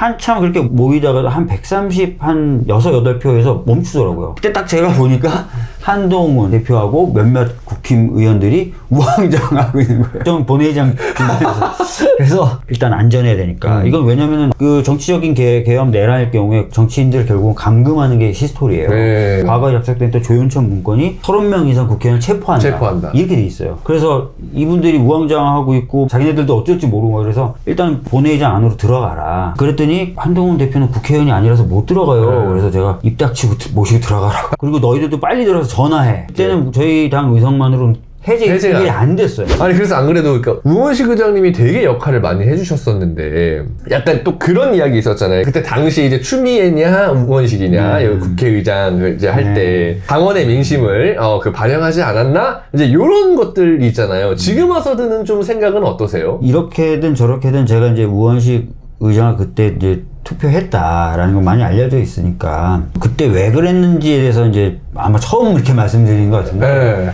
한참 그렇게 모이다가 한 130, 한 6, 8표에서 멈추더라고요. 그때 딱 제가 보니까 한동훈 대표하고 몇몇 국힘의원들이 우왕좌왕하고 있는 거예요. 좀 본회의장 주변에서. 그래서 일단 안전해야 되니까. 이건 왜냐면은 그 정치적인 계엄 내란일 경우에 정치인들 결국은 감금하는 게 히스토리예요. 네. 과거에 작성됐던 조윤천 문건이 30명 이상 국회의원 체포한다. 이렇게 돼 있어요. 그래서 이분들이 우왕좌왕하고 있고 자기네들도 어쩔지 모르고 그래서 일단 본회의장 안으로 들어가라. 그랬더니 한동훈 대표는 국회의원이 아니라서 못 들어가요. 그래서 제가 입 닥치고 모시고 들어가라고. 그리고 너희들도 빨리 들어서 전화해. 그때는 저희 당 의석만으로는 해결이 안 됐어요. 아니 그래서 안 그래도 그러니까 우원식 의장님이 되게 역할을 많이 해주셨었는데 약간 또 그런 이야기 있었잖아요. 그때 당시 이제 추미애냐 우원식이냐 여기 국회의장 이제 할 때 당원의 민심을 그 반영하지 않았나 이제 요런 것들 있잖아요. 지금 와서 드는 좀 생각은 어떠세요? 이렇게든 저렇게든 제가 이제 우원식 의장을 그때 이제 투표했다라는 건 많이 알려져 있으니까 그때 왜 그랬는지에 대해서 이제 아마 처음 이렇게 말씀드린 것 같은데. 네.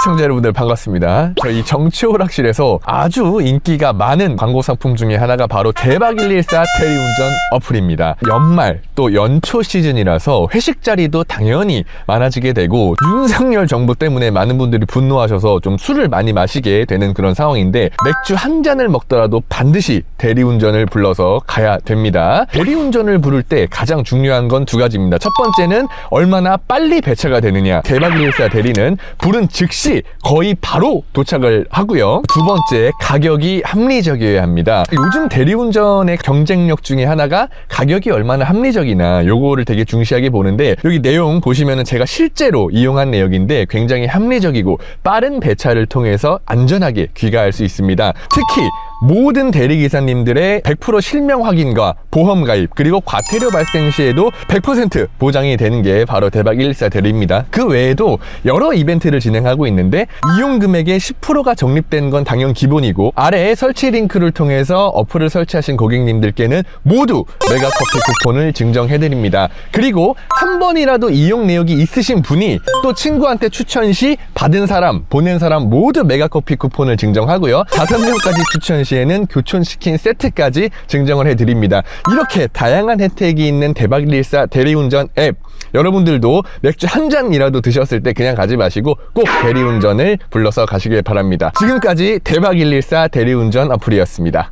시청자 여러분들 반갑습니다. 저희 정치오락실에서 아주 인기가 많은 광고 상품 중에 하나가 바로 대박114 대리운전 어플입니다. 연말 또 연초 시즌이라서 회식 자리도 당연히 많아지게 되고 윤석열 정부 때문에 많은 분들이 분노하셔서 좀 술을 많이 마시게 되는 그런 상황인데 맥주 한 잔을 먹더라도 반드시 대리운전을 불러서 가야 됩니다. 대리운전을 부를 때 가장 중요한 건 두 가지입니다. 첫 번째는 얼마나 빨리 배차가 되느냐. 대박114 대리는 부른 즉시 거의 바로 도착을 하고요. 두 번째, 가격이 합리적이어야 합니다. 요즘 대리운전의 경쟁력 중에 하나가 가격이 얼마나 합리적이나 요거를 되게 중시하게 보는데 여기 내용 보시면은 제가 실제로 이용한 내역인데 굉장히 합리적이고 빠른 배차를 통해서 안전하게 귀가할 수 있습니다. 특히 모든 대리기사님들의 100% 실명 확인과 보험 가입 그리고 과태료 발생 시에도 100% 보장이 되는 게 바로 대박114 대리입니다. 그 외에도 여러 이벤트를 진행하고 있는데 이용 금액의 10%가 적립된 건 당연 기본이고 아래에 설치 링크를 통해서 어플을 설치하신 고객님들께는 모두 메가커피 쿠폰을 증정해드립니다. 그리고 한 번이라도 이용 내역이 있으신 분이 또 친구한테 추천 시 받은 사람, 보낸 사람 모두 메가커피 쿠폰을 증정하고요. 5명까지 추천 시에는 교촌치킨 세트까지 증정을 해드립니다. 이렇게 다양한 혜택이 있는 대박114 대리운전 앱 여러분들도 맥주 한 잔이라도 드셨을 때 그냥 가지 마시고 꼭 대리운전을 불러서 가시길 바랍니다. 지금까지 대박114 대리운전 어플이었습니다.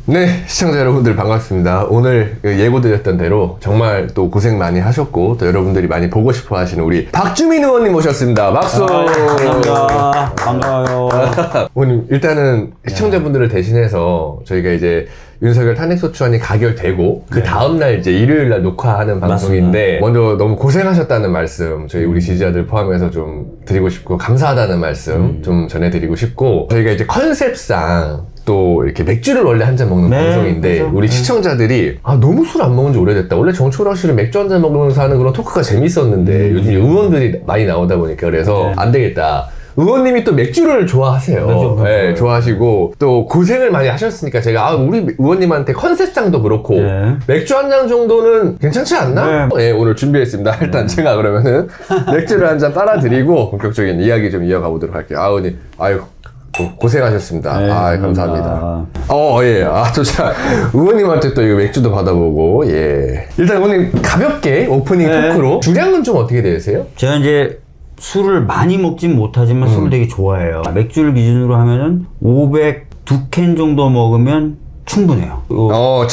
네, 시청자 여러분들 반갑습니다. 오늘 예고드렸던 대로 정말 또 고생 많이 하셨고 또 여러분들이 많이 보고 싶어 하시는 우리 박주민 의원님 모셨습니다. 박수! 감사합니다. 반가워요. 오늘 일단은 시청자분들을 대신해서 저희가 이제 윤석열 탄핵소추안이 가결되고 그 다음날 이제 일요일날 녹화하는 방송인데 먼저 너무 고생하셨다는 말씀 저희 우리 지지자들 포함해서 좀 드리고 싶고 감사하다는 말씀 좀 전해드리고 싶고 저희가 이제 컨셉상 또 이렇게 맥주를 원래 한 잔 먹는 방송인데 그렇죠. 우리 시청자들이 너무 술 안 먹은 지 오래됐다. 원래 정치오락실은 맥주 한 잔 먹으면서 하는 그런 토크가 재밌었는데 요즘 의원들이 많이 나오다 보니까 그래서 안 되겠다. 의원님이 또 맥주를 좋아하세요. 네, 좋아하시고 또 고생을 많이 하셨으니까 제가 우리 의원님한테 컨셉상도 그렇고 맥주 한 잔 정도는 괜찮지 않나? 네, 오늘 준비했습니다. 일단 제가 그러면은 맥주를 한 잔 따라 드리고 본격적인 이야기 좀 이어가 보도록 할게요. 의원님, 고생하셨습니다. 네, 감사합니다. 예. 자, 의원님한테 또 이거 맥주도 받아보고, 예. 일단 의원님 가볍게 오프닝 토크로 주량은 좀 어떻게 되세요? 제가 이제 술을 많이 먹진 못하지만 술을 되게 좋아해요. 맥주를 기준으로 하면은 502캔 정도 먹으면 충분해요. 그러니까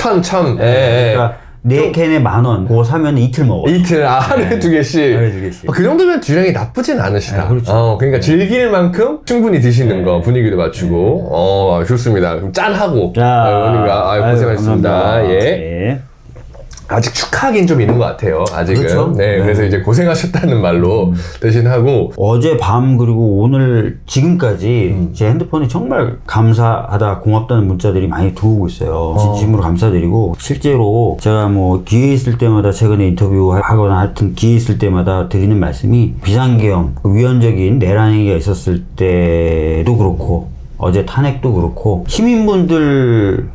4캔에 10,000원. 그거 사면 이틀 먹어요. 이틀, 하루에 2개씩. 하루에 2개씩. 그 정도면 주량이 나쁘진 않으시다. 그렇죠. 그러니까 즐길 만큼 충분히 드시는 거, 분위기도 맞추고. 좋습니다. 그럼 짠하고. 의원님과 고생하셨습니다. 감사합니다. 예. 아직 축하하긴 좀 있는 것 같아요. 아직은. 그렇죠? 네, 그래서 이제 고생하셨다는 말로 대신하고. 어젯밤 그리고 오늘 지금까지 제 핸드폰에 정말 감사하다 고맙다는 문자들이 많이 들어오고 있어요. 진심으로 감사드리고 실제로 제가 뭐 기회 있을 때마다 최근에 인터뷰하거나 하여튼 기회 있을 때마다 드리는 말씀이 비상계엄 위헌적인 내란 행위가 있었을 때도 그렇고 어제 탄핵도 그렇고 시민분들의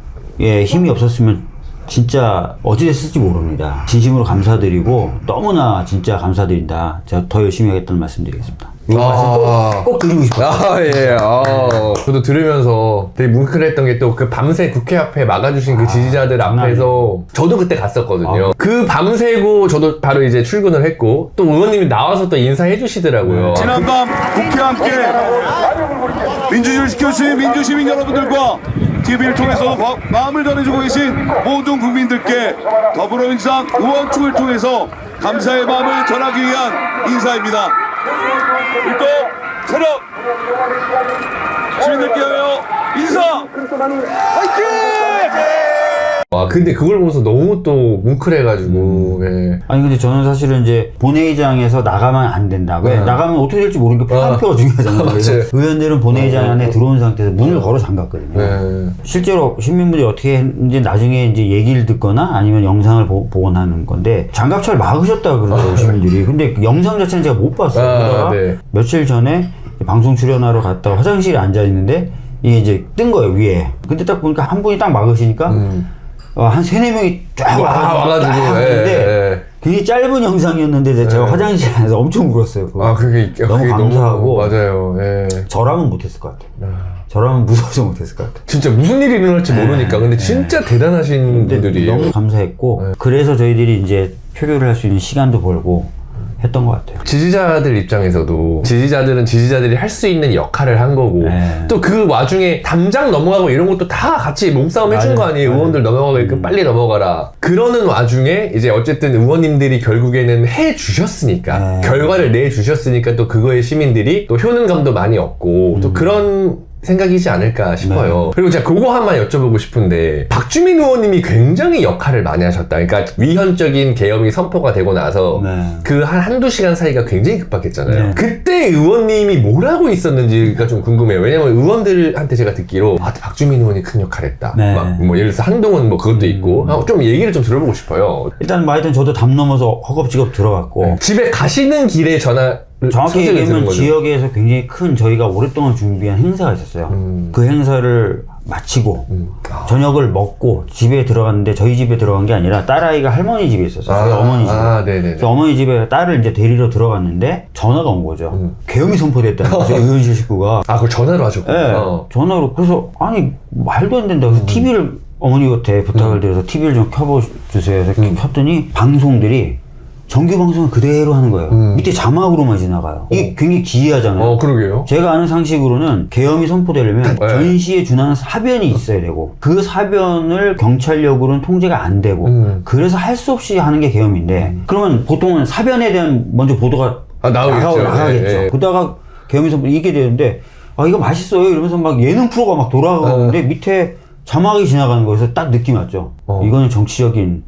힘이 없었으면 진짜 어찌 됐을지 모릅니다. 진심으로 감사드리고 너무나 진짜 감사드린다. 제가 더 열심히 하겠다는 말씀드리겠습니다. 이 말씀 꼭 드리고 싶어요. 예. 저도 들으면서 되게 뭉클했던 게 또 그 밤새 국회 앞에 막아주신 그 지지자들 앞에서 저도 그때 갔었거든요. 그 밤새고 저도 바로 이제 출근을 했고 또 의원님이 나와서 또 인사해 주시더라고요. 지난밤 국회와 함께 민주주의를 지켜주신 민주시민 여러분들과 TV를 통해서 마음을 전해주고 계신 모든 국민들께 더불어민주당 의원총회를 통해서 감사의 마음을 전하기 위한 인사입니다. 일동 차렷 시민들께 하여 인사 화이팅! 근데 그걸 보면서 너무 또 뭉클해가지고 예. 아니 근데 저는 사실은 이제 본회의장에서 나가면 안 된다. 왜? 나가면 어떻게 될지 모르니까 표가 중요하잖아요. 그래서 의원들은 본회의장 안에 들어온 상태에서 문을 걸어 잠갔거든요. 실제로 시민분들이 어떻게 했는지 나중에 이제 얘기를 듣거나 아니면 영상을 보곤 하는 건데 장갑차를 막으셨다 그러더라고요, 시민들이. 근데 그 영상 자체는 제가 못 봤어요. 그러다가 며칠 전에 방송 출연하러 갔다가 화장실에 앉아 있는데 이게 이제 뜬 거예요, 위에. 근데 딱 보니까 한 분이 딱 막으시니까 한 3-4명이 쫙 와가지고 하는데 굉장히 짧은 영상이었는데 제가 화장실 안에서 엄청 울었어요. 그게 너무 감사하고 맞아요. 예. 저라면 못했을 것 같아요. 저라면 무서워서 못했을 것 같아요. 진짜 무슨 일이 일어날지 모르니까. 근데 진짜 대단하신 분들이 너무 감사했고 그래서 저희들이 이제 표결을 할 수 있는 시간도 벌고 했던 것 같아요. 지지자들 입장에서도 지지자들은 지지자들이 할 수 있는 역할을 한 거고 또 그 와중에 담장 넘어가고 이런 것도 다 같이 몸싸움 해준 거 아니에요. 의원들 넘어가게끔 빨리 넘어가라. 그러는 와중에 이제 어쨌든 의원님들이 결국에는 해 주셨으니까 결과를 내 주셨으니까 또 그거에 시민들이 또 효능감도 많이 얻고 또 그런 생각이지 않을까 싶어요. 그리고 제가 그거 한번 여쭤보고 싶은데 박주민 의원님이 굉장히 역할을 많이 하셨다. 그러니까 위헌적인 계엄이 선포가 되고 나서 그 한두 시간 사이가 굉장히 급박했잖아요. 그때 의원님이 뭘 하고 있었는지가 좀 궁금해요. 왜냐면 의원들한테 제가 듣기로 박주민 의원이 큰 역할을 했다. 막 뭐 예를 들어서 한동훈 뭐 그것도 있고 좀 얘기를 좀 들어보고 싶어요. 일단 하여튼 저도 담 넘어서 허겁지겁 들어갔고 집에 가시는 길에 전화 정확히 얘기하면 지역에서 굉장히 큰 저희가 오랫동안 준비한 행사가 있었어요. 그 행사를 마치고 저녁을 먹고 집에 들어갔는데 저희 집에 들어간 게 아니라 딸아이가 할머니 집에 있었어요. 저희 어머니 집에. 그래서 어머니 집에 딸을 이제 데리러 들어갔는데 전화가 온 거죠. 계엄이 선포됐다는 거죠. 의원실 식구가. 그걸 전화로 하셨고. 네, 전화로. 그래서 아니 말도 안 된다. 그래서 TV를 어머니한테 부탁을 드려서 TV를 좀 켜보주세요. 그래서 켰더니 방송들이 정규 방송을 그대로 하는 거예요. 밑에 자막으로만 지나가요. 이게 굉장히 기이하잖아요. 그러게요. 제가 아는 상식으로는 계엄이 선포되려면 전시에 준하는 사변이 있어야 되고 그 사변을 경찰력으로는 통제가 안 되고 그래서 할 수 없이 하는 게 계엄인데 그러면 보통은 사변에 대한 먼저 보도가 나가겠죠. 그러다가 계엄이 선포 이게 되는데 이거 맛있어요 이러면서 막 예능 프로가 막 돌아가는데 밑에 자막이 지나가는 거에서 딱 느낌이 왔죠. 이거는 정치적인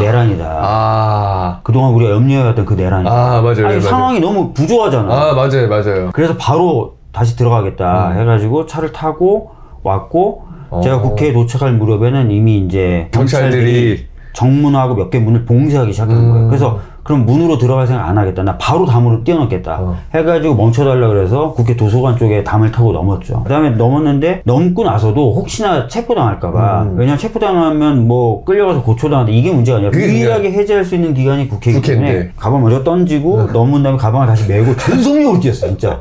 내란이다. 그동안 우리가 염려해왔던 그 내란이다. 맞아요. 상황이 너무 부조하잖아. 맞아요. 그래서 바로 다시 들어가겠다 해가지고 차를 타고 왔고 제가 국회에 도착할 무렵에는 이미 이제 경찰들이 정문하고 몇 개 문을 봉쇄하기 시작하는 거예요. 그래서 그럼 문으로 들어갈 생각 안 하겠다. 나 바로 담으로 뛰어넘겠다. 해가지고 멈춰달라 그래서 국회 도서관 쪽에 담을 타고 넘었죠. 그 다음에 넘었는데 넘고 나서도 혹시나 체포당할까봐. 왜냐면 체포당하면 뭐 끌려가서 고초당하는데 이게 문제가 아니라 유일하게 해제할 수 있는 기관이 국회이기 때문에 가방 먼저 던지고 넘은 다음에 가방을 다시 메고 전속력으로 뛰었어 진짜.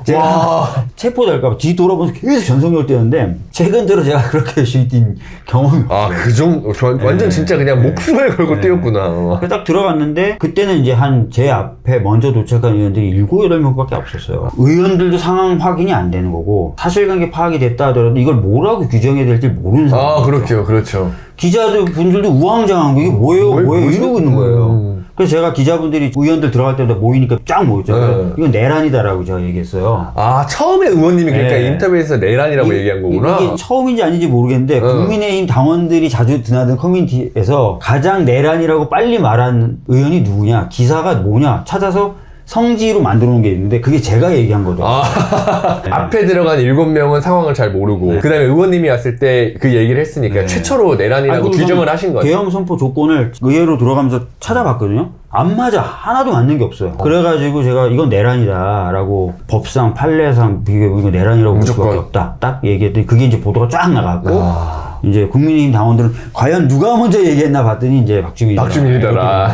제가 체포될까봐 뒤 돌아보면서 계속 전속력을 뛰었는데 최근 들어 제가 그렇게 열심히 뛴 경험이 없어요. 그 정도 완전 진짜 그냥 목숨을 걸고 뛰었구나. 딱 들어갔는데 그때는 이제 제 앞에 먼저 도착한 의원들이 7, 8명밖에 없었어요. 의원들도 상황 확인이 안 되는 거고 사실관계 파악이 됐다 하더라도 이걸 뭐라고 규정해야 될지 모르는 상황이죠. 그렇죠. 기자들 분들도 우왕좌왕한 거 이게 뭐예요 이러고 있는 거예요. 그래서 제가 기자분들이 의원들 들어갈 때마다 모이니까 쫙 모였죠. 이건 내란이다라고 제가 얘기했어요. 처음에 의원님이 그러니까 인터뷰에서 내란이라고 얘기한 거구나. 이게 처음인지 아닌지 모르겠는데 국민의힘 당원들이 자주 드나든 커뮤니티에서 가장 내란이라고 빨리 말한 의원이 누구냐, 기사가 뭐냐 찾아서 성지로 만들어 놓은 게 있는데 그게 제가 얘기한 거죠. 앞에 들어간 7명은 상황을 잘 모르고 그 다음에 의원님이 왔을 때 그 얘기를 했으니까 최초로 내란이라고 규정을 하신 거죠. 계엄 선포 조건을 의회로 들어가면서 찾아봤거든요. 안 맞아. 하나도 맞는 게 없어요. 그래가지고 제가 이건 내란이다 라고 법상 판례상 이거 내란이라고 볼 수밖에 없다 딱 얘기했더니 그게 이제 보도가 쫙 나가고 이제 국민의힘 당원들은 과연 누가 먼저 얘기했나 봤더니 이제 박주민이더라.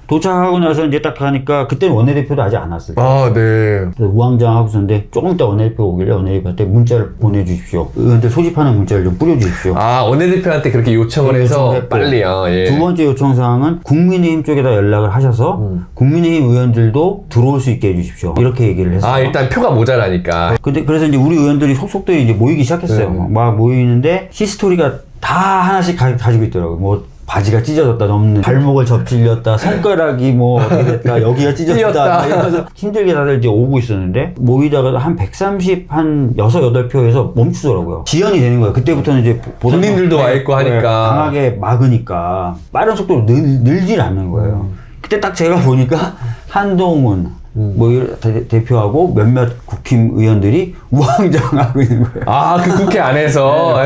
도착하고 나서 이제 딱 가니까 그때는 원내대표도 아직 안 왔을 때. 아, 네. 그래서 우왕좌왕하고 있었는데 조금 이따 원내대표 오길래 원내대표한테 문자를 보내주십시오. 의원들 소집하는 문자를 좀 뿌려주십시오. 아, 원내대표한테 그렇게 요청을 해서 빨리요. 예. 두 번째 요청사항은 국민의힘 쪽에다 연락을 하셔서 국민의힘 의원들도 들어올 수 있게 해주십시오. 이렇게 얘기를 했어요. 아, 일단 표가 모자라니까. 근데 그래서 이제 우리 의원들이 속속들이 이제 모이기 시작했어요. 막 모이는데 히스토리가 다 하나씩 가지고 있더라고요. 뭐 바지가 찢어졌다, 넘는 발목을 접질렸다, 손가락이 뭐 어떻게 됐다, 여기가 찢어졌다, 막 이러면서 힘들게 다들 이제 오고 있었는데 모이다가 한 130, 한 6, 8표에서 멈추더라고요. 지연이 되는 거예요. 그때부터는 이제 본인들도 와 있고 하니까 강하게 막으니까 빠른 속도로 늘질 않는 거예요. 그때 딱 제가 보니까 한동훈 뭐 대표하고 몇몇 국힘의원들이 우왕좌왕하고 있는 거예요. 아, 그 국회 안에서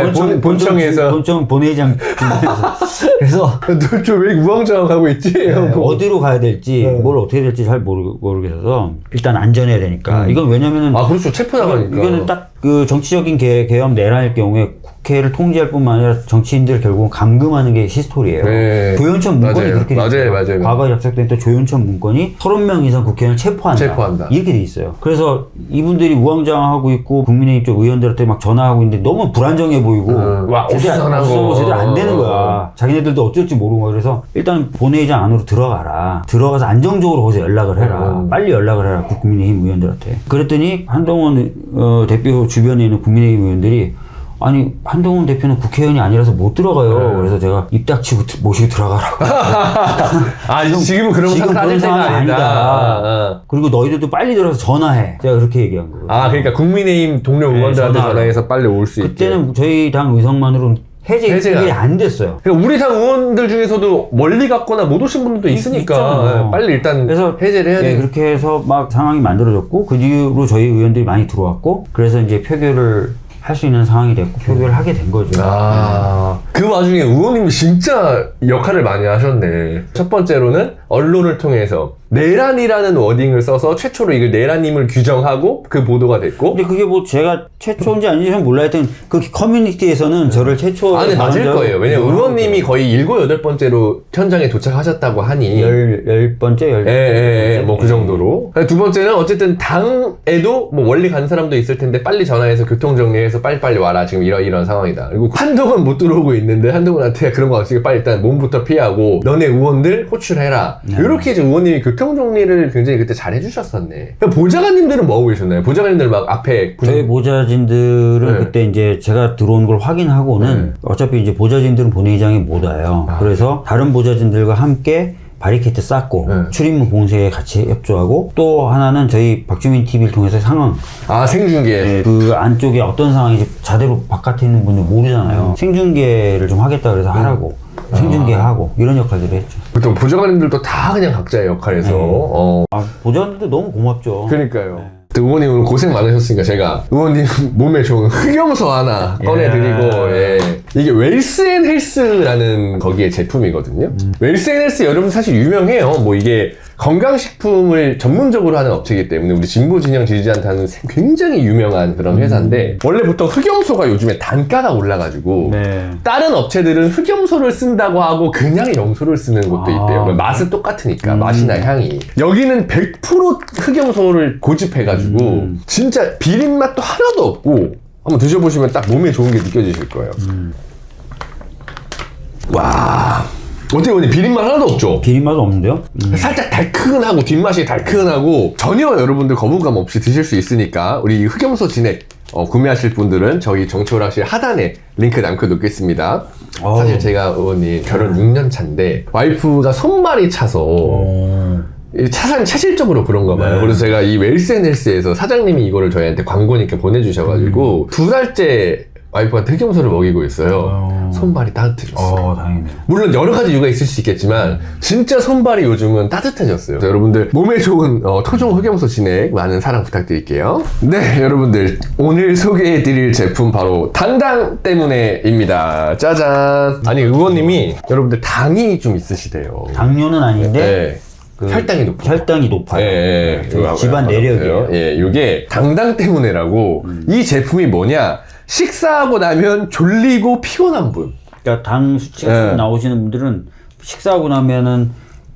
본청에서 본청 본회의장 중에서 그래서 도대체 왜 우왕좌왕하고 있지? 어디로 가야 될지 뭘 어떻게 될지 잘 모르겠어서 일단 안전해야 되니까 이건 왜냐면은 아, 그렇죠. 체포 나가니까 이거는 딱 그 정치적인 계엄 내란일 경우에 국회를 통제할 뿐만 아니라 정치인들 결국은 감금하는 게 히스토리예요. 네. 조윤천 문건이 그렇게 돼 있어요. 맞아요. 과거에 작성됐던 조윤천 문건이 30명 이상 국회의원을 체포한다. 이렇게 돼 있어요. 그래서 이분들이 우왕좌왕하고 있고 국민의힘 쪽 의원들한테 막 전화하고 있는데 너무 불안정해 보이고 와, 제대로 안 되는 거야. 자기네들도 어쩔지 모르는 거야. 그래서 일단 본회의장 안으로 들어가라. 들어가서 안정적으로 거기서 연락을 해라. 빨리 연락을 해라. 국민의힘 의원들한테. 그랬더니 한동훈 대표 주변에 있는 국민의힘 의원들이 아니 한동훈 대표는 국회의원이 아니라서 못 들어가요. 그래서 제가 입 닥치고 모시고 들어가라고. 지금은 그런 상황이 아니다. 그리고 너희들도 빨리 들어가서 전화해. 제가 그렇게 얘기한 거예요. 아, 그러니까 국민의힘 동료 의원들한테 전화해서 빨리 올 수 있게. 그때는 저희 당 의석만으로는 해제가 안 됐어요. 그러니까 우리 당 의원들 중에서도 멀리 갔거나 못 오신 분들도 있으니까 빨리 일단 그래서 해제를 해야 돼요. 그렇게 해서 막 상황이 만들어졌고 그 뒤로 저희 의원들이 많이 들어왔고 그래서 이제 표결을 할 수 있는 상황이 됐고 표결을 하게 된 거죠. 그 와중에 의원님이 진짜 역할을 많이 하셨네. 첫 번째로는 언론을 통해서 내란이라는 워딩을 써서 최초로 이걸 내란임을 규정하고 그 보도가 됐고. 근데 그게 뭐 제가 최초인지 아닌지 전 몰라요. 하여튼 그 커뮤니티에서는 저를 최초. 아니, 맞을 거예요. 왜냐면 의원님이 거의 7, 8번째로 현장에 도착하셨다고 하니. 10번째? 뭐 그 정도로. 두 번째는 어쨌든 당에도 뭐 원리 간 사람도 있을 텐데 빨리 전화해서 교통정리해서 빨리빨리 와라. 지금 이런 상황이다. 그리고 한동훈 못 들어오고 있는데 한동훈한테 그런 거 없으니까 빨리 일단 몸부터 피하고 너네 의원들 호출해라. 이렇게 이제 의원님이 교통정리를 굉장히 그때 잘 해주셨었네. 보좌관님들은 뭐 하고 계셨나요? 보좌관님들 막 앞에. 저희 보좌진들은 그때 이제 제가 들어온 걸 확인하고는 어차피 이제 보좌진들은 본회의장에 못 와요. 그래서 다른 보좌진들과 함께 바리케이트 쌓고 출입문 봉쇄에 같이 협조하고 또 하나는 저희 박주민 TV를 통해서 상황 생중계 그 안쪽에 어떤 상황인지 자대로 바깥에 있는 분들 모르잖아요. 생중계를 좀 하겠다 그래서 하라고 생중계하고 이런 역할들을 했죠. 보통 보좌관님들도 다 그냥 각자의 역할에서 보좌관들도 너무 고맙죠. 그러니까요. 의원님 오늘 고생 많으셨으니까 제가 의원님 몸에 좋은 흑염소 하나 꺼내드리고 이게 웰스 앤 헬스라는 거기에 제품이거든요. 웰스 앤 헬스 여러분 사실 유명해요. 뭐 이게 건강식품을 전문적으로 하는 업체이기 때문에 우리 진보 진영 지지자한테는 굉장히 유명한 그런 회사인데 원래 보통 흑염소가 요즘에 단가가 올라가지고 다른 업체들은 흑염소를 쓴다고 하고 그냥 염소를 쓰는 곳도 있대요. 맛은 똑같으니까 맛이나 향이. 여기는 100% 흑염소를 고집해가지고 진짜 비린 맛도 하나도 없고 한번 드셔보시면 딱 몸에 좋은 게 느껴지실 거예요. 와, 어때요? 오늘 비린맛 하나도 없죠? 비린맛은 없는데요? 살짝 달큰하고 뒷맛이 달큰하고 전혀 여러분들 거부감 없이 드실 수 있으니까 우리 흑염소 진액 구매하실 분들은 저희 정치오락실 하단에 링크 남겨놓겠습니다. 사실 제가 의원님 결혼 6년 차인데 와이프가 손발이 차서 차상 체질적으로 그런가 봐요. 그래서 제가 이 웰스 앤 헬스에서 사장님이 이거를 저희한테 광고니까 보내주셔가지고 2달째 와이프가 흑염소를 먹이고 있어요. 손발이 따뜻해졌어요. 다행이네요. 물론 여러 가지 이유가 있을 수 있겠지만 진짜 손발이 요즘은 따뜻해졌어요. 여러분들 몸에 좋은 토종 흑염소 진액 많은 사랑 부탁드릴게요. 네, 여러분들 오늘 소개해드릴 제품 바로 당당 때문에입니다. 짜잔. 아니 의원님이 여러분들 당이 좀 있으시대요. 당뇨는 아닌데 혈당이 높아요. 예, 집안 내력이에요. 예, 이게 당당 때문에라고 이 제품이 뭐냐? 식사하고 나면 졸리고 피곤한 분. 그러니까 당 수치가 좀 나오시는 분들은 식사하고 나면은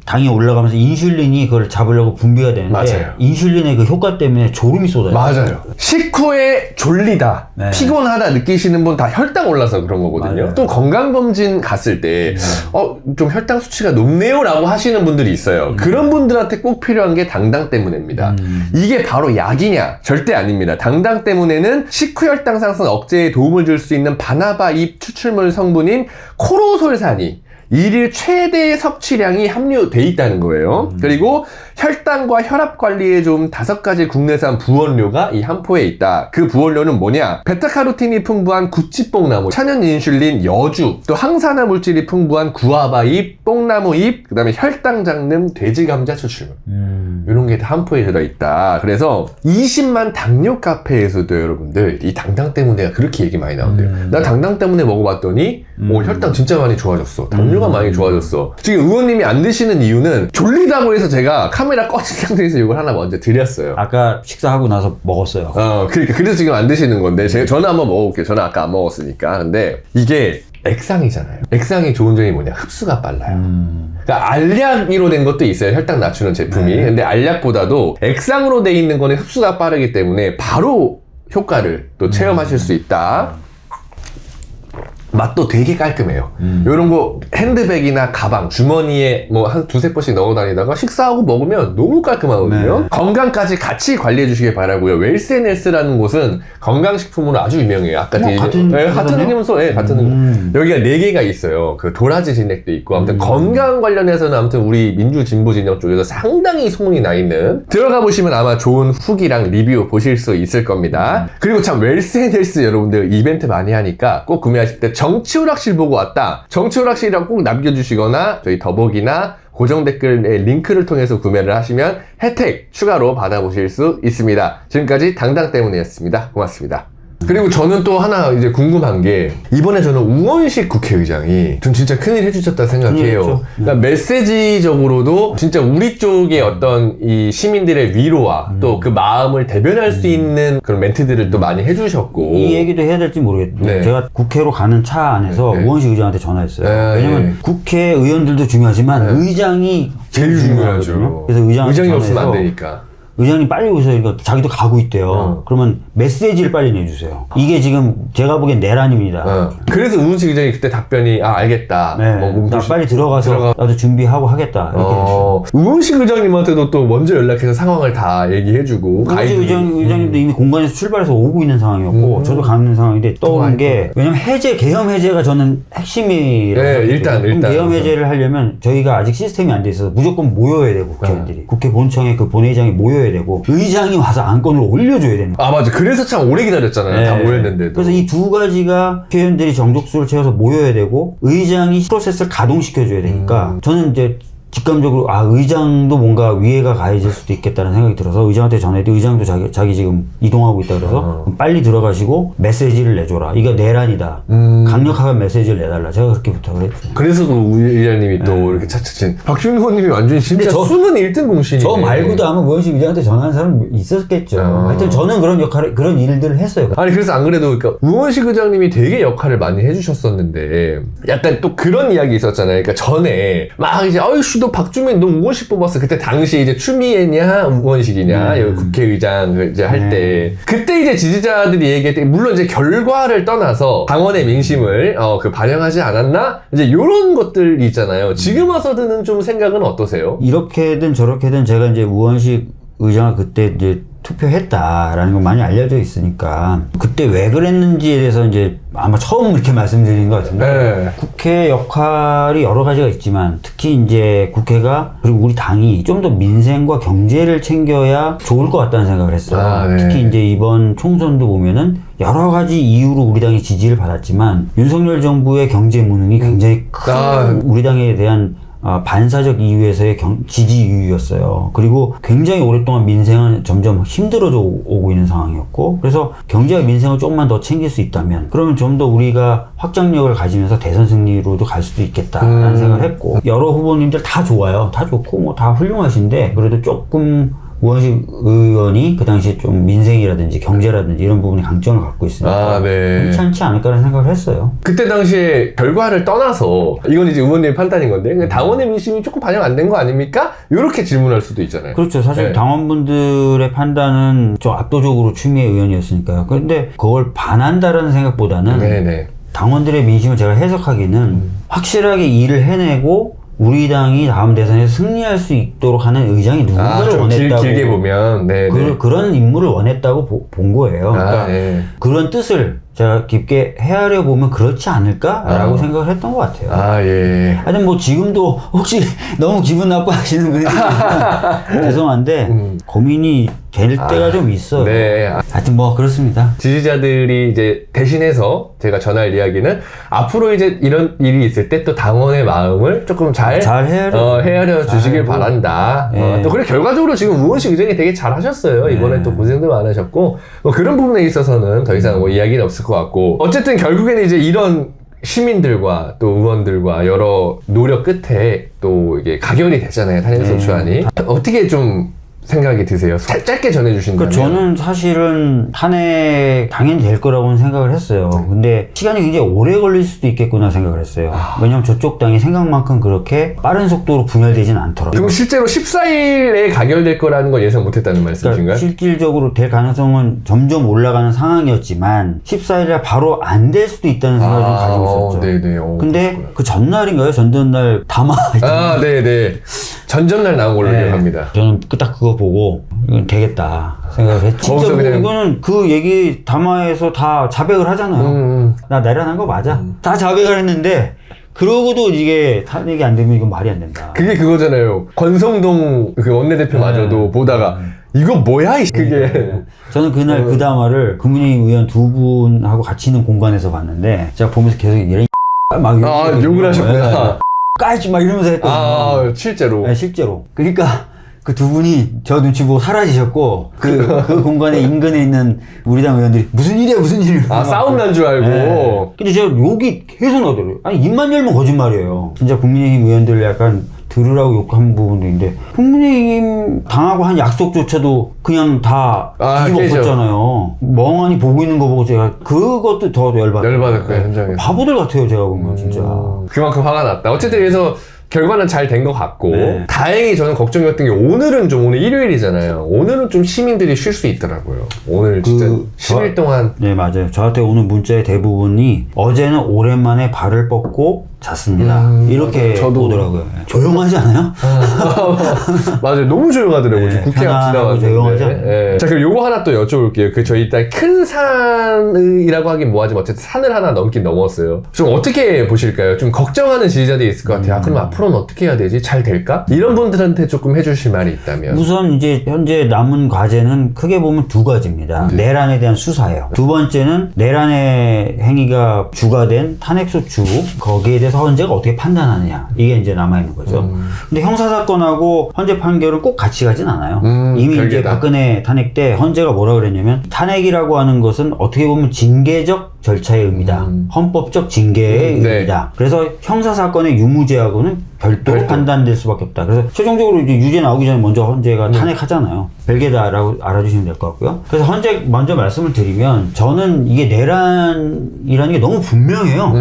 당이 올라가면서 인슐린이 그걸 잡으려고 분비가 되는데 맞아요. 인슐린의 그 효과 때문에 졸음이 쏟아져요. 맞아요. 식후에 졸리다, 피곤하다 느끼시는 분 다 혈당 올라서 그런 거거든요. 맞아요. 또 건강검진 갔을 때 좀 혈당 수치가 높네요 라고 하시는 분들이 있어요. 그런 분들한테 꼭 필요한 게 당당 때문입니다. 이게 바로 약이냐? 절대 아닙니다. 당당 때문에는 식후 혈당 상승 억제에 도움을 줄 수 있는 바나바 잎 추출물 성분인 코로솔산이 일일 최대 섭취량이 함유돼 있다는 거예요. 그리고 혈당과 혈압 관리에 좋은 5가지 국내산 부원료가 이 한 포에 있다. 그 부원료는 뭐냐? 베타카로틴이 풍부한 구찌뽕나무, 천연 인슐린, 여주, 또 항산화 물질이 풍부한 구아바잎, 뽕나무잎, 그 다음에 혈당 잡는 돼지 감자 추출물. 이런 게 다 한 포에 들어있다. 그래서 20만 당뇨 카페에서도 여러분들 이 당당 때문에 그렇게 얘기 많이 나온대요. 나 당당 때문에 먹어봤더니 혈당 진짜 많이 좋아졌어. 당뇨가 많이 좋아졌어. 지금 의원님이 안 드시는 이유는 졸리다고 해서 제가 카메라 꺼진 상태에서 이걸 하나 먼저 드렸어요. 아까 식사하고 나서 먹었어요. 그러니까 그래서 지금 안 드시는 건데 저는 한번 먹어볼게요. 저는 아까 안 먹었으니까. 근데 이게 액상이잖아요. 액상이 좋은 점이 뭐냐? 흡수가 빨라요. 그러니까 알약으로 된 것도 있어요. 혈당 낮추는 제품이. 근데 알약보다도 액상으로 돼 있는 거는 흡수가 빠르기 때문에 바로 효과를 또 체험하실 수 있다. 맛도 되게 깔끔해요. 이런 거 핸드백이나 가방, 주머니에 뭐 한 2-3번씩 넣어 다니다가 식사하고 먹으면 너무 깔끔하거든요. 건강까지 같이 관리해 주시길 바라고요. 웰스앤헬스라는 곳은 건강식품으로 아주 유명해요. 아까 같은 생김소, 같은 생김소. 여기가 4개가 있어요. 그 도라지 진액도 있고 아무튼 건강 관련해서는 아무튼 우리 민주진보진영 쪽에서 상당히 소문이 나 있는, 들어가 보시면 아마 좋은 후기랑 리뷰 보실 수 있을 겁니다. 그리고 참 웰스앤헬스 여러분들 이벤트 많이 하니까 꼭 구매하실 때 정치오락실 보고 왔다, 정치오락실이라고 꼭 남겨주시거나 저희 더보기나 고정 댓글의 링크를 통해서 구매를 하시면 혜택 추가로 받아보실 수 있습니다. 지금까지 당당 때문이었습니다. 고맙습니다. 그리고 저는 또 하나 이제 궁금한 게, 이번에 저는 우원식 국회의장이 전 진짜 큰일 해주셨다 생각해요. 그러니까 메시지적으로도 진짜 우리 쪽의 어떤 이 시민들의 위로와 또 그 마음을 대변할 수 있는 그런 멘트들을 또 많이 해주셨고. 이 얘기도 해야 될지 모르겠는데 네. 제가 국회로 가는 차 안에서 우원식 의장한테 전화했어요. 왜냐면 국회의원들도 중요하지만 의장이 제일 중요하죠. 그래서 의장이 없으면 안 되니까. 의장님 빨리 오세요. 그러니까 자기도 가고 있대요. 그러면 메시지를 빨리 내주세요. 이게 지금 제가 보기엔 내란입니다. 그래서 우은식 의장이 그때 답변이 알겠다. 나 빨리 들어가서 나도 준비하고 하겠다. 이렇게 했어요. 우은식 의장님한테도 또 먼저 연락해서 상황을 다 얘기해주고. 우원식 의장님도 이미 공간에서 출발해서 오고 있는 상황이었고 저도 가는 상황인데 떠오른 게, 왜냐면 계엄 해제가 저는 핵심이라고 일단 계엄 해제를 하려면 저희가 아직 시스템이 안 돼 있어서 무조건 모여야 되고 국회의원들이 국회 본청에 그 본회의장에 모여야 되고 의장이 와서 안건을 올려줘야 됩니다. 맞아. 그래서 참 오래 기다렸잖아요. 다 모였는데도. 그래서 이 두 가지가 국회의원들이 정족수를 채워서 모여야 되고 의장이 프로세스를 가동시켜줘야 되니까 저는 이제 직감적으로 의장도 뭔가 위해가 가해질 수도 있겠다는 생각이 들어서 의장한테 전화했더니 의장도 자기 지금 이동하고 있다 그래서 빨리 들어가시고 메시지를 내줘라. 이거 내란이다. 강력하게 메시지를 내달라. 제가 그렇게 부탁을 했죠. 그래서 우 의장님이 또 이렇게 차차친 박준희 의원님이 완전히 진짜 숨은 1등 공신이네. 저 말고도 아마 우원식 의장한테 전화한 사람 있었겠죠. 하여튼 저는 그런 일들을 했어요. 아니 그래서 안 그래도 그러니까 우원식 의장님이 되게 역할을 많이 해주셨었는데 약간 또 그런 이야기 있었잖아요. 그러니까 전에 막 이제 아이씨 너 박주민 너 우원식 뽑았어. 그때 당시 이제 추미애냐 우원식이냐 여기 국회의장 이제 할 때 그때 이제 지지자들이 얘기했대. 물론 이제 결과를 떠나서 당원의 민심을 그 반영하지 않았나 이제 이런 것들이 있잖아요. 지금 와서 드는 좀 생각은 어떠세요? 이렇게든 저렇게든 제가 이제 우원식 의장을 그때 이제 투표했다라는 건 많이 알려져 있으니까 그때 왜 그랬는지에 대해서 이제 아마 처음 이렇게 말씀드린 것 같은데 국회 역할이 여러 가지가 있지만 특히 이제 국회가 그리고 우리 당이 좀 더 민생과 경제를 챙겨야 좋을 것 같다는 생각을 했어요. 특히 이제 이번 총선도 보면은 여러 가지 이유로 우리 당이 지지를 받았지만 윤석열 정부의 경제 무능이 굉장히 큰 우리 당에 대한 반사적 이유에서의 지지 이유였어요. 그리고 굉장히 오랫동안 민생은 점점 힘들어져 오고 있는 상황이었고, 그래서 경제와 민생을 조금만 더 챙길 수 있다면 그러면 좀 더 우리가 확장력을 가지면서 대선 승리로도 갈 수도 있겠다라는 생각을 했고, 여러 후보님들 다 좋아요. 다 좋고 뭐 다 훌륭하신데 그래도 조금 우원식 의원이 그 당시에 좀 민생이라든지 경제라든지 이런 부분에 강점을 갖고 있으니까 괜찮지 않을까라는 생각을 했어요. 그때 당시에 결과를 떠나서 이건 이제 의원님의 판단인 건데 당원의 민심이 조금 반영 안 된 거 아닙니까? 이렇게 질문할 수도 있잖아요. 그렇죠. 사실 당원분들의 판단은 좀 압도적으로 추미애 의원이었으니까요. 그런데 그걸 반한다라는 생각보다는 당원들의 민심을 제가 해석하기는 확실하게 일을 해내고 우리 당이 다음 대선에서 승리할 수 있도록 하는 의장이 누군가를 원했다고. 길게 보면. 그런 인물을 원했다고 본 거예요. 그러니까 그런 뜻을 제가 깊게 헤아려 보면 그렇지 않을까라고 생각을 했던 것 같아요. 하여튼 뭐 지금도 혹시 너무 기분 나빠하시는 분이 있으면 죄송한데 고민이 될 때가 좀 있어요. 하여튼 뭐 그렇습니다. 지지자들이 이제 대신해서 제가 전할 이야기는 앞으로 이제 이런 일이 있을 때 또 당원의 마음을 조금 잘 헤아려 주시길 바란다. 또 그래 결과적으로 지금 우원식 의장이 되게 잘 하셨어요. 이번에 또 고생도 많으셨고 뭐 그런 부분에 있어서는 더 이상 뭐 이야기는 없을 것 같고, 어쨌든 결국에는 이제 이런 시민들과 또 의원들과 여러 노력 끝에 또 이게 가결이 됐잖아요. 탄핵소추안이. 어떻게 좀 생각이 드세요? 짧게 전해주신다면. 저는 사실은 탄핵 당연히 될 거라고는 생각을 했어요. 근데 시간이 굉장히 오래 걸릴 수도 있겠구나 생각을 했어요. 왜냐면 저쪽 당이 생각만큼 그렇게 빠른 속도로 분열되진 않더라고요. 그럼 실제로 14일에 가결될 거라는 걸 예상 못했다는 말씀이신가요? 그러니까 실질적으로 될 가능성은 점점 올라가는 상황이었지만 14일에 바로 안 될 수도 있다는 생각을 좀 가지고 있었죠. 근데 그 전날인가요? 전전날 담화. 전전날 나온 걸로 기억합니다. 저는 딱 그거 보고 이건 되겠다 생각을 했죠. 진짜 뭐 이거는 그 얘기 담화에서 다 자백을 하잖아요. 나 내란한 거 맞아. 다 자백을 했는데 그러고도 이게 탄핵이 안 되면 이건 말이 안 된다. 그게 그거잖아요. 권성동 그 원내대표마저도 보다가 이거 뭐야 그게. 저는 그날 그 담화를 국민의힘 의원 두 분하고 같이 있는 공간에서 봤는데 제가 보면서 계속 이런 막 욕을 하셨구나. 까지 막 이러면서 했거든요. 실제로? 네, 실제로. 그러니까 그 두 분이 저 눈치 보고 사라지셨고 그 공간에 인근에 있는 우리 당 의원들이 무슨 일이야 싸움 난 줄 알고. 근데 제가 욕이 계속 나더라고요. 아니 입만 열면 거짓말이에요. 진짜 국민의힘 의원들 약간 들으라고 욕한 부분도 있는데 국민의힘 당하고 한 약속조차도 그냥 다 뒤집어 엎었잖아요. 멍하니 보고 있는 거 보고 제가 그것도 더 열받았고요. 현장에서 바보들 같아요 제가 보면 진짜. 그만큼 화가 났다. 어쨌든 그래서 결과는 잘 된 것 같고 다행히 저는 걱정이었던 게 오늘 일요일이잖아요. 오늘은 좀 시민들이 쉴 수 있더라고요. 오늘 진짜 10일 동안. 네 맞아요. 저한테 오는 문자의 대부분이 어제는 오랜만에 발을 뻗고 잤습니다. 이렇게 오더라고요. 조용하지 않아요? 맞아요. 너무 조용하더라고요. 국회 앞 지나가는데. 자, 그럼 요거 하나 또 여쭤볼게요. 저희 일단 큰 산이라고 하긴 뭐하지만 어쨌든 산을 하나 넘긴 넘었어요. 좀 어떻게 보실까요? 좀 걱정하는 지지자들이 있을 것 같아요. 그럼 앞으로는 어떻게 해야 되지? 잘 될까? 이런 분들한테 조금 해주실 말이 있다면. 우선 이제 현재 남은 과제는 크게 보면 두 가지입니다. 내란에 대한 수사예요. 두 번째는 내란의 행위가 주가 된 탄핵소추 거기에 대해서 헌재가 어떻게 판단하느냐 이게 이제 남아있는 거죠. 근데 형사사건하고 헌재 판결은 꼭 같이 가진 않아요. 이미 별개다. 이제 박근혜 탄핵 때 헌재가 뭐라 그랬냐면 탄핵이라고 하는 것은 어떻게 보면 징계적 절차의 의미다. 헌법적 징계의 의미다. 그래서 형사사건의 유무죄하고는 별도로 판단될 수밖에 없다. 그래서 최종적으로 이제 유죄 나오기 전에 먼저 헌재가 탄핵하잖아요. 별개다라고 알아주시면 될 것 같고요. 그래서 헌재 먼저 말씀을 드리면 저는 이게 내란이라는 게 너무 분명해요.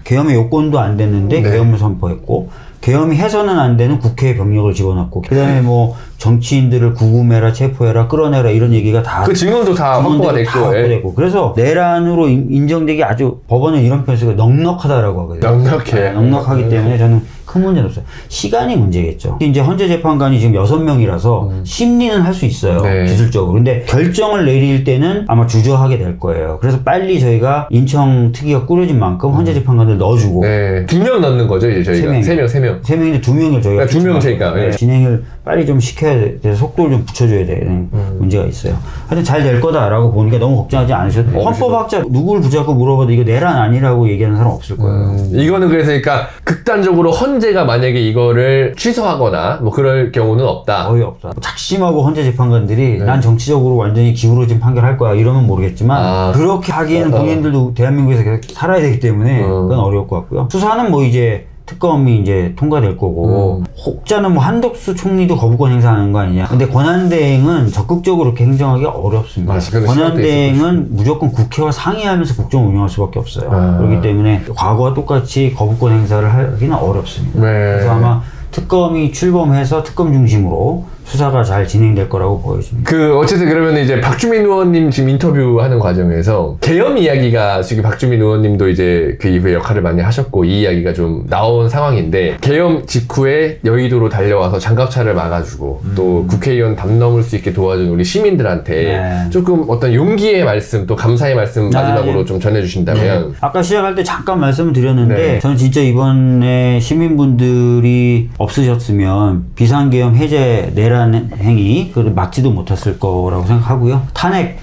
계엄의 요건도 안 됐는데 계엄을 선포했고 계엄이 해서는 안 되는 국회에 병력을 집어넣고 그다음에 뭐 정치인들을 구금해라 체포해라 끌어내라 이런 얘기가 다 그 증언도 다 확보가 됐고 그래서 내란으로 인정되기 아주 법원은 이런 표현을 넉넉하다라고 하거든요. 넉넉하기 때문에 저는 큰 문제는 없어요. 시간이 문제겠죠. 이제 헌재 재판관이 지금 6명이라서 심리는 할 수 있어요. 기술적으로. 근데 결정을 내릴 때는 아마 주저하게 될 거예요. 그래서 빨리 저희가 인청 특위가 꾸려진 만큼 헌재 재판관들 넣어주고 2명 넣는 거죠 이제 저희가 3명 3명인데 2명을 저희가 진행을 빨리 좀 시켜야 투표에 대해서 속도를 좀 붙여줘야 되는 문제가 있어요. 하여튼 잘 될 거다라고 보니까 너무 걱정하지 않으셔도 돼요. 헌법학자 누구를 붙잡고 물어봐도 이거 내란 아니라고 얘기하는 사람 없을 거예요. 이거는 그래서 그러니까 극단적으로 헌재가 만약에 이거를 취소하거나 뭐 그럴 경우는 없다. 거의 없다. 작심하고 헌재 재판관들이 난 정치적으로 완전히 기울어진 판결할 거야 이러면 모르겠지만 그렇게 하기에는 본인들도 대한민국에서 계속 살아야 되기 때문에 그건 어려울 것 같고요. 수사는 뭐 이제 특검이 이제 통과될 거고 혹자는 뭐 한덕수 총리도 거부권 행사하는 거 아니냐. 근데 권한대행은 적극적으로 그렇게 행정하기 어렵습니다. 권한대행은 무조건 국회와 상의하면서 국정 운영할 수밖에 없어요. 그렇기 때문에 과거와 똑같이 거부권 행사를 하기는 어렵습니다. 그래서 아마 특검이 출범해서 특검 중심으로 수사가 잘 진행될 거라고 보여집니다. 어쨌든 그러면 이제 박주민 의원님 지금 인터뷰하는 과정에서 계엄 이야기가 지금 박주민 의원님도 이제 그 이후에 역할을 많이 하셨고 이 이야기가 좀 나온 상황인데 계엄 직후에 여의도로 달려와서 장갑차를 막아주고 또 국회의원 담 넘을 수 있게 도와준 우리 시민들한테 조금 어떤 용기의 말씀 또 감사의 말씀 마지막으로 좀 전해주신다면. 아까 시작할 때 잠깐 말씀을 드렸는데 저는 진짜 이번에 시민분들이 없으셨으면 비상계엄 해제 내란 행위 그걸 막지도 못했을 거라고 생각하고요. 탄핵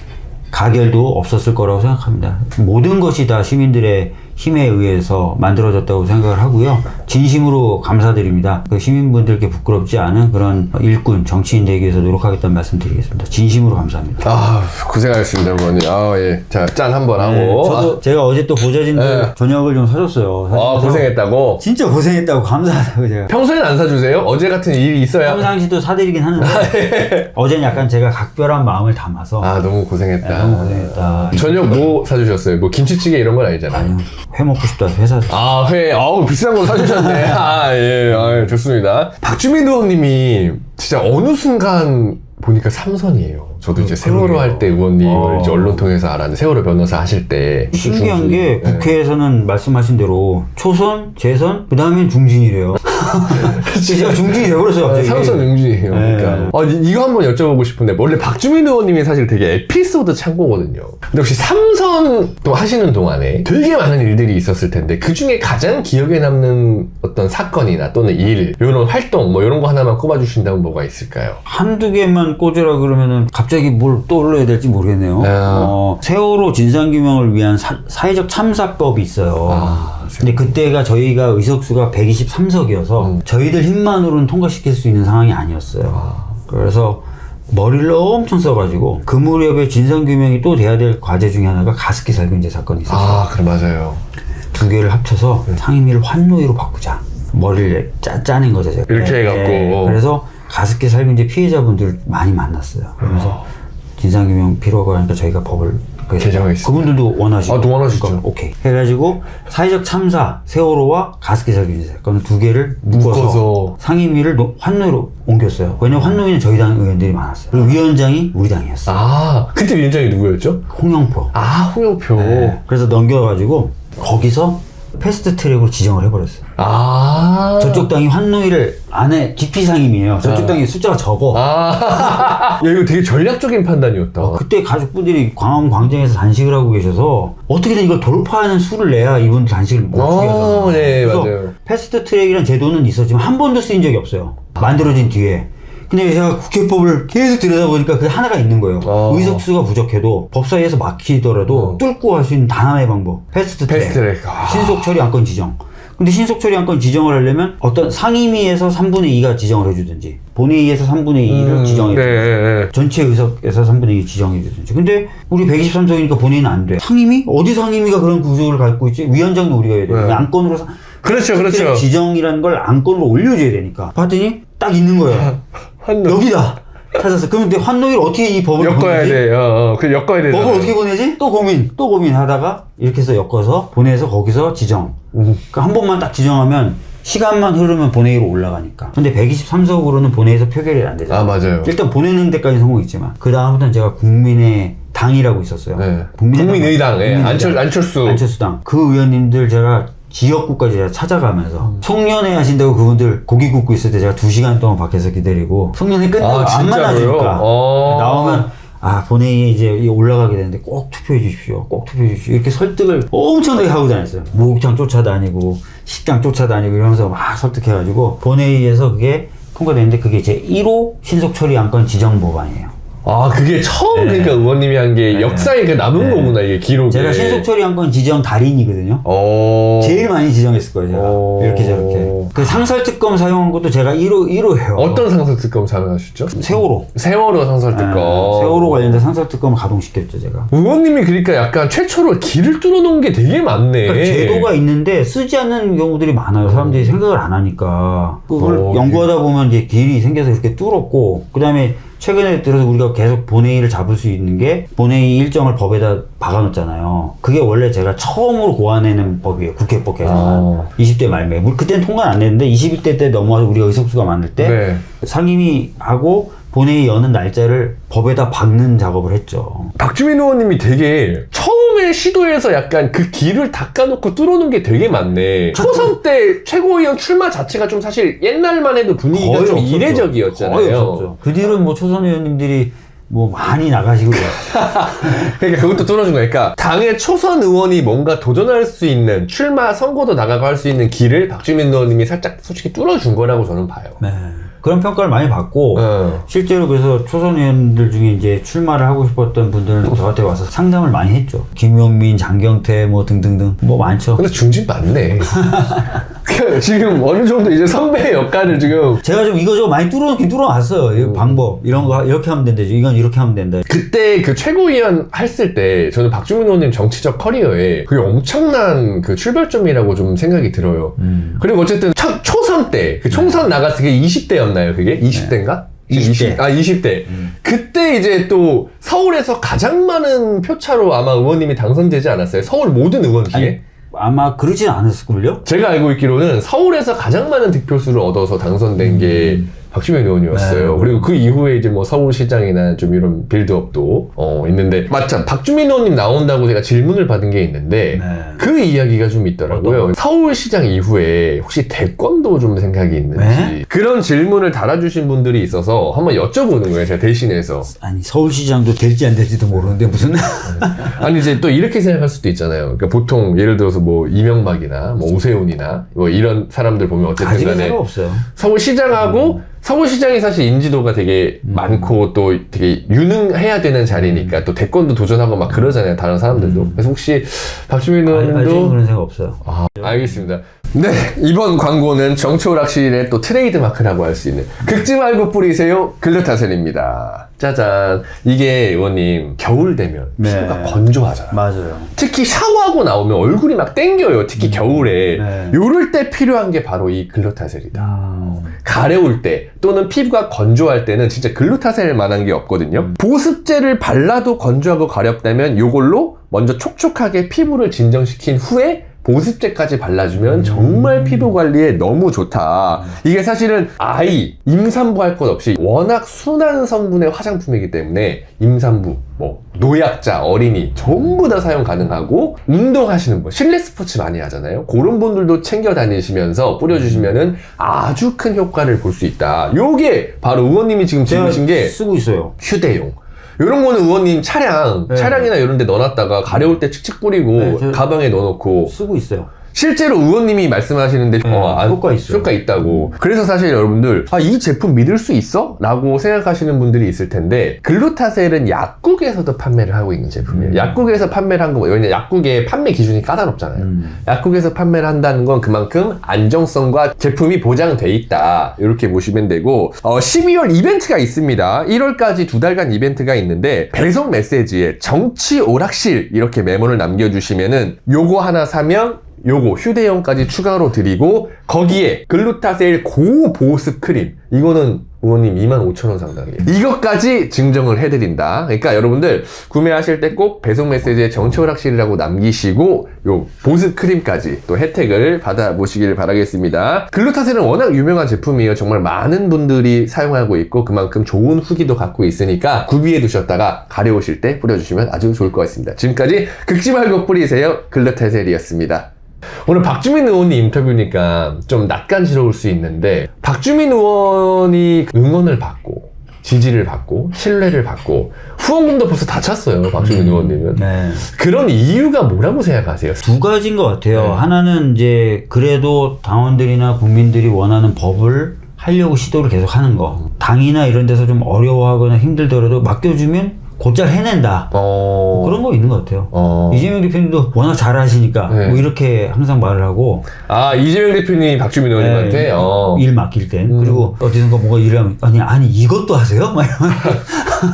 가결도 없었을 거라고 생각합니다. 모든 것이 다 시민들의 힘에 의해서 만들어졌다고 생각을 하고요. 진심으로 감사드립니다. 그 시민분들께 부끄럽지 않은 그런 일꾼, 정치인 되기 위해서 노력하겠다는 말씀 드리겠습니다. 진심으로 감사합니다. 고생하셨습니다, 의원님. 예. 자, 짠 한번 하고. 저도 제가 어제 또 보좌진들 저녁을 좀 사줬어요. 고생했다고? 진짜 고생했다고 감사하다고 제가. 평소에는 안 사주세요? 어제 같은 일이 있어야? 평상시도 사드리긴 하는데 어제는 약간 제가 각별한 마음을 담아서 너무 고생했다. 너무 고생했다. 저녁 뭐 사주셨어요? 뭐 김치찌개 이런 건 아니잖아요. 아니요. 회 먹고 싶다 해서 회사. 회. 비싼 거 사주셨네. 좋습니다. 박주민 의원님이 진짜 어느 순간 보니까 삼선이에요. 저도 이제 세월호 할 때 의원님을 이제 언론 통해서 알았는데 세월호 변호사 하실 때 신기한 게 국회에서는 말씀하신 대로 초선, 재선, 그 다음엔 중진이래요. 제가 중진이 되어버렸어요 갑자기. 삼선 중진이에요. 그러니까. 이거 한번 여쭤보고 싶은데 원래 박주민 의원님이 사실 되게 에피소드 창고거든요. 근데 혹시 삼선 또 하시는 동안에 되게 많은 일들이 있었을 텐데 그 중에 가장 기억에 남는 어떤 사건이나 또는 일, 이런 활동 뭐 이런 거 하나만 꼽아주신다면 뭐가 있을까요? 한두 개만 꽂으라 그러면은 갑자기 뭘 떠올려야 될지 모르겠네요. 세월호 진상규명을 위한 사회적 참사법이 있어요. 근데 그때가 저희가 의석수가 123석이어서 저희들 힘만으로는 통과시킬 수 있는 상황이 아니었어요. 그래서 머리를 엄청 써가지고 그 무렵에 진상규명이 또 돼야 될 과제 중에 하나가 가습기 살균제 사건이 있었어요. 그래 맞아요. 두 개를 합쳐서 상임위를 환노위로 바꾸자. 머리를 짜낸 거죠 제가. 이렇게 해갖고. 그래서 가습기 살균제 피해자분들 많이 만났어요. 그러면서 진상규명 필요가 하니까 저희가 법을 개정했습니다. 그분들도 원하시고. 원하시죠. 그러니까 오케이. 해가지고 사회적 참사, 세월호와 가습기 살균제 사건 두 개를 묶어서 상임위를 환노위로 옮겼어요. 왜냐면 환노위는 저희 당 의원들이 많았어요. 그리고 위원장이 우리 당이었어요. 그때 위원장이 누구였죠? 홍영표. 홍영표. 네. 그래서 넘겨가지고 거기서 패스트 트랙으로 지정을 해버렸어요. 저쪽 당이 환노위를 안에 기피 상임이에요. 저쪽 당이 숫자가 적어. 야, 이거 되게 전략적인 판단이었다. 그때 가족분들이 광화문 광장에서 단식을 하고 계셔서 어떻게든 이걸 돌파하는 수를 내야 이분들 단식을 멈추게 하잖아요. 네, 그래서 맞아요. 패스트 트랙이라는 제도는 있었지만 한 번도 쓰인 적이 없어요. 만들어진 뒤에. 근데 제가 국회법을 계속 들여다보니까 그 하나가 있는 거예요. 의석수가 부족해도 법사위에서 막히더라도 뚫고 할 수 있는 단 하나의 방법. 패스트 트랙. 신속 처리 안건 지정. 근데 신속 처리 안건 지정을 하려면 어떤 상임위에서 3분의 2가 지정을 해주든지 본회의에서 3분의 2를 지정해주든지 전체 의석에서 3분의 2 지정해주든지. 근데 우리 123석이니까 본회의는 안 돼. 상임위? 어디 상임위가 그런 구조를 갖고 있지? 위원장도 우리가 해야 돼. 안건으로 그렇죠. 지정이라는 걸 안건으로 올려줘야 되니까. 봤더니 딱 있는 거예요. 여기다 찾았어. 그럼 근데 환노위를 어떻게 이 법을 엮어야 돼. 그 엮어야 돼. 법을 어떻게 보내지? 또 고민하다가 이렇게 해서 엮어서 보내서 거기서 지정. 그러니까 한 번만 딱 지정하면 시간만 흐르면 본회의로 올라가니까. 근데 123석으로는 본회의에서 표결이 안 되잖아요. 맞아요. 일단 보내는 데까지 성공했지만 그 다음부터는 제가 국민의 당이라고 있었어요. 국민의당. 안철수당. 그 의원님들 제가 지역구까지 제가 찾아가면서 송년회 하신다고 그분들 고기 굽고 있을 때 제가 2시간 동안 밖에서 기다리고 송년회 끝나고 안 만나주니까 나오면 본회의에 이제 올라가게 되는데 꼭 투표해 주십시오. 이렇게 설득을 엄청나게 하고 다녔어요. 목욕탕 쫓아다니고 식당 쫓아다니고 이러면서 막 설득해가지고 본회의에서 그게 통과됐는데 그게 제 1호 신속처리 안건 지정 법안이에요. 아, 그게 처음 네. 그러니까 의원님이 한 게 역사에 그 남은 거구나, 이게 기록에. 제가 신속처리 안건 지정 달인이거든요. 제일 많이 지정했을 거예요, 제가. 이렇게 저렇게. 그 상설특검 사용한 것도 제가 1호예요. 어떤 상설특검 사용하셨죠? 세월호. 세월호 상설특검. 세월호 관련된 상설특검을 가동시켰죠, 제가. 의원님이 그러니까 약간 최초로 길을 뚫어놓은 게 되게 많네. 그러니까 제도가 있는데 쓰지 않는 경우들이 많아요. 사람들이 생각을 안 하니까. 그걸 연구하다 보면 이제 길이 생겨서 이렇게 뚫었고, 그 다음에 최근에 들어서 우리가 계속 본회의를 잡을 수 있는 게 본회의 일정을 법에다 박아놓잖아요. 그게 원래 제가 처음으로 고안해낸 법이에요. 국회법 개정안. 20대 말매. 그때는 통과는 안 됐는데 21대 때 넘어와서 우리가 의석수가 많을 때 상임위하고 본회의 여는 날짜를 법에다 박는 작업을 했죠. 박주민 의원님이 되게 처음에 시도해서 약간 그 길을 닦아놓고 뚫어놓은 게 되게 많네. 초선 때 최고위원 출마 자체가 좀 사실 옛날만 해도 분위기가 좀 없었죠. 이례적이었잖아요. 거의 없었죠. 그 뒤로는 뭐 초선 의원님들이 뭐 많이 나가시고 그러니까 그것도 뚫어준 거야. 그러니까 당의 초선 의원이 뭔가 도전할 수 있는 출마 선거도 나가고 할 수 있는 길을 박주민 의원님이 살짝 솔직히 뚫어준 거라고 저는 봐요. 네. 그런 평가를 많이 받고 실제로 그래서 초선 의원들 중에 이제 출마를 하고 싶었던 분들은 저한테 와서 상담을 많이 했죠. 김용민, 장경태 뭐 등등등 뭐 많죠. 근데 중진 맞네. 지금 어느 정도 이제 선배의 역할을 지금 제가 좀 이거저거 많이 뚫어놓긴 뚫어놨어요. 방법 이런 거 이렇게 하면 된다. 이건 이렇게 하면 된다. 그때 그 최고위원 했을 때 저는 박주민 의원님 정치적 커리어에 그게 엄청난 그 출발점이라고 좀 생각이 들어요. 그리고 어쨌든 초선 때 그 총선 나갔을 때 20대였나요 그게? 20대인가? 20대. 20대. 그때 이제 또 서울에서 가장 많은 표차로 아마 의원님이 당선되지 않았어요? 서울 모든 의원 중에? 아마 그러진 않았을걸요? 제가 알고 있기로는 서울에서 가장 많은 득표수를 얻어서 당선된 게 박주민 의원이었어요. 네. 그리고 그 이후에 이제 뭐 서울시장이나 좀 이런 빌드업도 있는데 마침 박주민 의원님 나온다고 제가 질문을 받은 게 있는데 그 이야기가 좀 있더라고요. 서울시장 이후에 혹시 대권도 좀 생각이 있는지 그런 질문을 달아주신 분들이 있어서 한번 여쭤보는 거예요. 제가 대신해서. 아니 서울시장도 될지 안 될지도 모르는데 무슨 아니 이제 또 이렇게 생각할 수도 있잖아요. 그러니까 보통 예를 들어서 뭐 이명박이나 뭐 오세훈이나 뭐 이런 사람들 보면 어쨌든 간에 생각 없어요. 서울시장하고 서울시장이 사실 인지도가 되게 많고 또 되게 유능해야 되는 자리니까 또 대권도 도전하고 막 그러잖아요. 다른 사람들도. 그래서 혹시 박주민 의원님도 그런 생각 없어요. 알겠습니다. 네, 이번 광고는 정치오락실의 또 트레이드 마크라고 할 수 있는 긁지 말고 뿌리세요 글루타셀입니다. 짜잔. 이게 의원님 겨울 되면 피부가 건조하잖아요. 맞아요. 특히 샤워하고 나오면 얼굴이 막 땡겨요. 특히 겨울에. 요럴 때 필요한 게 바로 이 글루타셀이다. 가려울 때 또는 피부가 건조할 때는 진짜 글루타셀 만한 게 없거든요. 보습제를 발라도 건조하고 가렵다면 요걸로 먼저 촉촉하게 피부를 진정시킨 후에 보습제까지 발라주면 정말 피부 관리에 너무 좋다. 이게 사실은 아이, 임산부 할 것 없이 워낙 순한 성분의 화장품이기 때문에 임산부, 뭐 노약자, 어린이 전부 다 사용 가능하고 운동하시는 분, 실내 스포츠 많이 하잖아요. 그런 분들도 챙겨 다니시면서 뿌려주시면은 아주 큰 효과를 볼 수 있다. 요게 바로 의원님이 지금 집으신 게 쓰고 있어요. 휴대용. 이런 거는 의원님 차량이나 이런 데 넣어놨다가 가려울 때 칙칙 뿌리고 가방에 넣어놓고 쓰고 있어요. 실제로 의원님이 말씀하시는데 효과 있어요. 효과 있다고. 그래서 사실 여러분들 이 제품 믿을 수 있어? 라고 생각하시는 분들이 있을 텐데 글루타셀은 약국에서도 판매를 하고 있는 제품이에요. 약국에서 판매를 한 거, 왜냐면 약국의 판매 기준이 까다롭잖아요. 약국에서 판매를 한다는 건 그만큼 안정성과 제품이 보장돼 있다. 이렇게 보시면 되고 12월 이벤트가 있습니다. 1월까지 2달간 이벤트가 있는데 배송 메시지에 정치 오락실 이렇게 메모를 남겨주시면은 요거 하나 사면 요거 휴대용까지 추가로 드리고 거기에 글루타셀 고보습 크림 이거는 의원님 25,000원 상당이에요. 이것까지 증정을 해드린다. 그러니까 여러분들 구매하실 때 꼭 배송 메시지에 정치오락실이라고 남기시고 요 보습 크림까지 또 혜택을 받아보시길 바라겠습니다. 글루타셀은 워낙 유명한 제품이에요. 정말 많은 분들이 사용하고 있고 그만큼 좋은 후기도 갖고 있으니까 구비해 두셨다가 가려우실 때 뿌려주시면 아주 좋을 것 같습니다. 지금까지 긁지 말고 뿌리세요 글루타셀이었습니다. 오늘 박주민 의원님 인터뷰니까 좀 낯간지러울 수 있는데 박주민 의원이 응원을 받고 지지를 받고 신뢰를 받고 후원금도 벌써 다 찼어요. 박주민 의원님은. 그런 이유가 뭐라고 생각하세요? 두 가지인 것 같아요. 하나는 이제 그래도 당원들이나 국민들이 원하는 법을 하려고 시도를 계속 하는 거. 당이나 이런 데서 좀 어려워하거나 힘들더라도 맡겨주면 곧잘 해낸다. 그런 거 있는 것 같아요. 이재명 대표님도 워낙 잘하시니까 네. 뭐 이렇게 항상 말을 하고. 아, 이재명 대표님이 박주민 의원님한테? 일 맡길 땐. 그리고 어디선가 뭔가 일을 하면 아니 이것도 하세요? 막 이러면.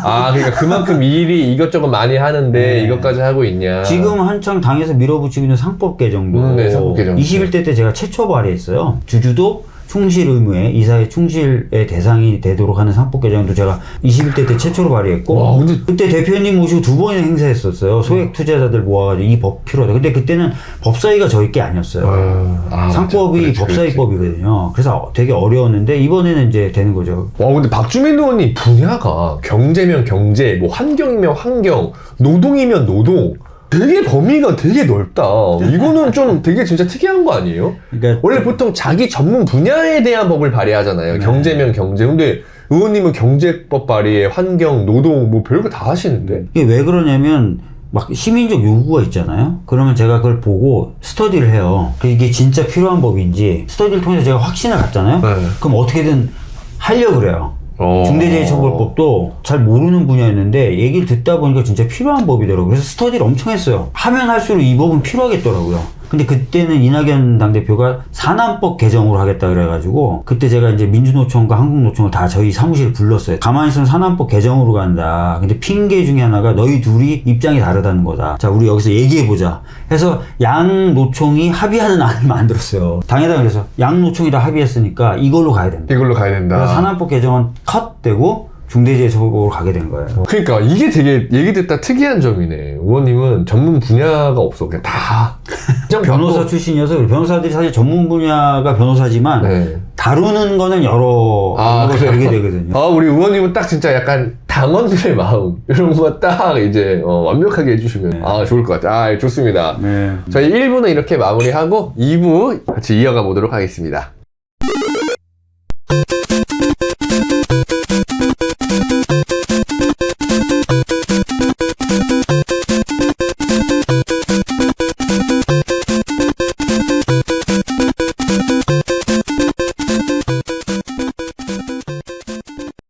아, 그러니까 그만큼 일이 이것저것 많이 하는데 네. 이것까지 하고 있냐. 지금 한창 당에서 밀어붙이고 있는 상법 개정도 네, 상법 개정. 21대 때 제가 최초 발의했어요. 주주도 충실 의무에 이사회 충실의 대상이 되도록 하는 상법 개정도 제가 21대 때 최초로 발의했고 와, 근데... 그때 대표님 모시고 2번이나 행사했었어요. 소액 투자자들 모아가지고 이 법 필요하다. 근데 그때는 법사위가 저희 게 아니었어요. 상법이 그렇지, 법사위법이거든요. 그래서 되게 어려웠는데 이번에는 이제 되는 거죠. 와, 근데 박주민 의원님 분야가 경제면 경제, 뭐 환경이면 환경, 노동이면 노동. 되게 범위가 되게 넓다. 이거는 좀 되게 진짜 특이한 거 아니에요? 그러니까 원래 보통 자기 전문 분야에 대한 법을 발의하잖아요. 네. 경제면 경제. 근데 의원님은 경제법 발의에 환경, 노동 뭐 별거 다 하시는데? 이게 왜 그러냐면 막 시민적 요구가 있잖아요. 그러면 제가 그걸 보고 스터디를 해요. 이게 진짜 필요한 법인지 스터디를 통해서 제가 확신을 갖잖아요. 네. 그럼 어떻게든 하려고 그래요. 중대재해처벌법도 잘 모르는 분야였는데 얘기를 듣다 보니까 진짜 필요한 법이더라고요. 그래서 스터디를 엄청 했어요. 하면 할수록 이 법은 필요하겠더라고요. 근데 그때는 이낙연 당대표가 산안법 개정으로 하겠다 그래가지고 그때 제가 이제 민주노총과 한국노총을 다 저희 사무실에 불렀어요. 가만히 있으면 산안법 개정으로 간다. 근데 핑계 중에 하나가 너희 둘이 입장이 다르다는 거다. 자, 우리 여기서 얘기해보자. 해서 양 노총이 합의하는 안을 만들었어요. 당에다 그래서 양 노총이 다 합의했으니까 이걸로 가야 된다. 이걸로 가야 된다. 그래서 산안법 개정은 컷되고 중대재해처벌법으로 가게 된 거예요. 그러니까 이게 되게 얘기 듣다 특이한 점이네. 의원님은 전문 분야가 없어. 그냥 다. 변호사 출신이어서 변호사들이 사실 전문 분야가 변호사지만 네. 다루는 거는 여러 거 다르게 되거든요. 우리 의원님은 딱 진짜 약간 당원들의 마음 이런 거 딱 이제 완벽하게 해주시면 네. 좋을 것 같아요. 좋습니다. 네. 저희 1부는 이렇게 마무리하고 2부 같이 이어가 보도록 하겠습니다.